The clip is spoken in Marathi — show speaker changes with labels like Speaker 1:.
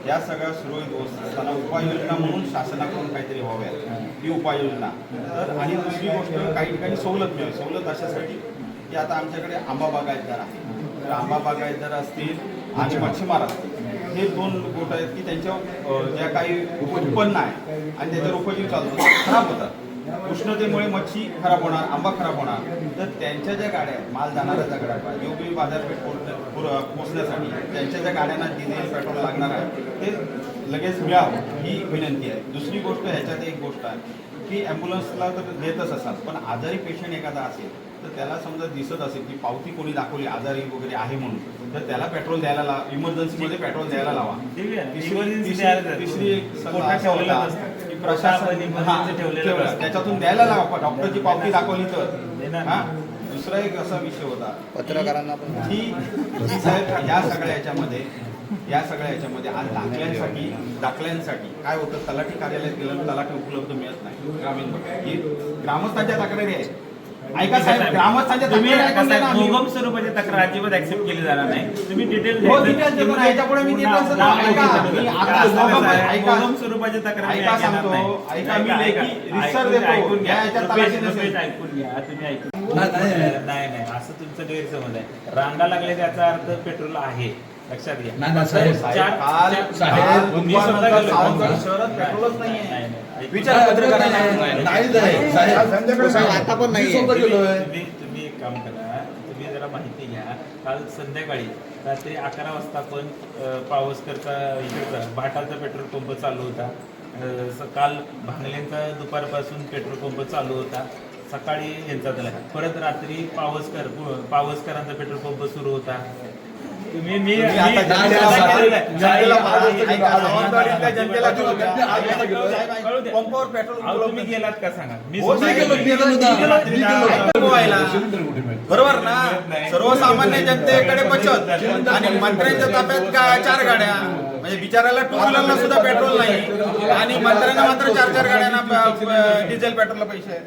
Speaker 1: या सगळ्या सुरळीत होत असताना उपाययोजना म्हणून शासनाकडून काहीतरी व्हाव्या, ही उपाययोजना. तर आणि दुसरी गोष्ट, काही ठिकाणी सवलत मिळावी. सवलत अशासाठी की आता आमच्याकडे आंबा बागायतदार आहे, तर आंबा बागायतदार असतील आणि मच्छीमार असतील, हे दोन गोट आहेत की त्यांच्या ज्या काही उत्पन्न आहे आणि त्याच्यावर उपजीव चालतो ते खराब होतात. उष्णतेमुळे मच्छी खराब होणार, आंबा खराब होणार. तर त्यांच्या ज्या गाड्या आहेत, माल जाणाऱ्या ज्या गाड्या आहेत, योग्य बाजारपेठ पोहोचण्यासाठी त्यांच्या ज्या गाड्यांना डिझेल पेट्रोल लागणार आहे ते लगेच मिळावं, ही विनंती आहे. दुसरी गोष्ट, ह्याच्यात एक गोष्ट आहे की ॲम्ब्युलन्सला तर देतच असाल, पण आजारी पेशंट एखादा असेल तर त्याला समजा दिसत असेल की पावती कोणी दाखवली आजारी वगैरे आहे म्हणून, तर त्याला पेट्रोल द्यायला लावा, इमर्जन्सीमध्ये पेट्रोल द्यायला लावा. तिसरी एक सल्ला असा होता की प्रशासन त्याच्यातून द्यायला लावा, डॉक्टरची पावती दाखवली तर. हा, दुसरा एक असा विषय होता
Speaker 2: पत्रकारांना
Speaker 1: की साहेब या सगळ्या ह्याच्यामध्ये आज दाखल्यांसाठी काय होतं, तलाठी कार्यालयात गेलं तलाठी उपलब्ध मिळत नाही. ग्रामीण भागात ही ग्रामस्थांच्या तक्रारी आहेत. ऐका साहेब, ग्रामस्थांच्या
Speaker 3: दुर्गम स्वरूपाची तक्रार अजिबात ऍक्सेप्ट केली जाणार नाही. तुम्ही डिटेल
Speaker 1: ह्याच्यापुढे मी
Speaker 3: दुर्गम स्वरूपाची तक्रार
Speaker 1: ऐका, मी लेखी रिसर देतो.
Speaker 3: ऐकून घ्या, तुम्ही ऐकून नाही, असं तुमचं गैरसमज आहे. रांगा लागले त्याचा अर्थ पेट्रोल आहे, लक्षात घ्या.
Speaker 1: पेट्रोलच नाहीये.
Speaker 2: आता पण नाही.
Speaker 3: तुम्ही एक काम करा, तुम्ही जरा माहिती घ्या. काल संध्याकाळी रात्री 11 वाजता पण पावसकरचा इकडचा भाटाचा पेट्रोल पंप चालू होता. काल भांगलेंचा दुपारपासून पेट्रोल पंप चालू होता. सकाळी यांचा झाला, परत रात्री पावसकरांचा पेट्रोल पंप सुरू होता. तुम्ही
Speaker 1: पंपावर पेट्रोल
Speaker 3: तुम्ही गेलात का सांगा. मी
Speaker 1: बरोबर ना. सर्वसामान्य जनतेकडे बचत आणि मंत्र्यांच्या ताब्यात 4 गाड्या, म्हणजे बिचारायला टू व्हीलरला सुद्धा पेट्रोल नाही आणि मंत्र्यांना मात्र 4 गाड्यांना डिझेल पेट्रोलला पैसे आहेत.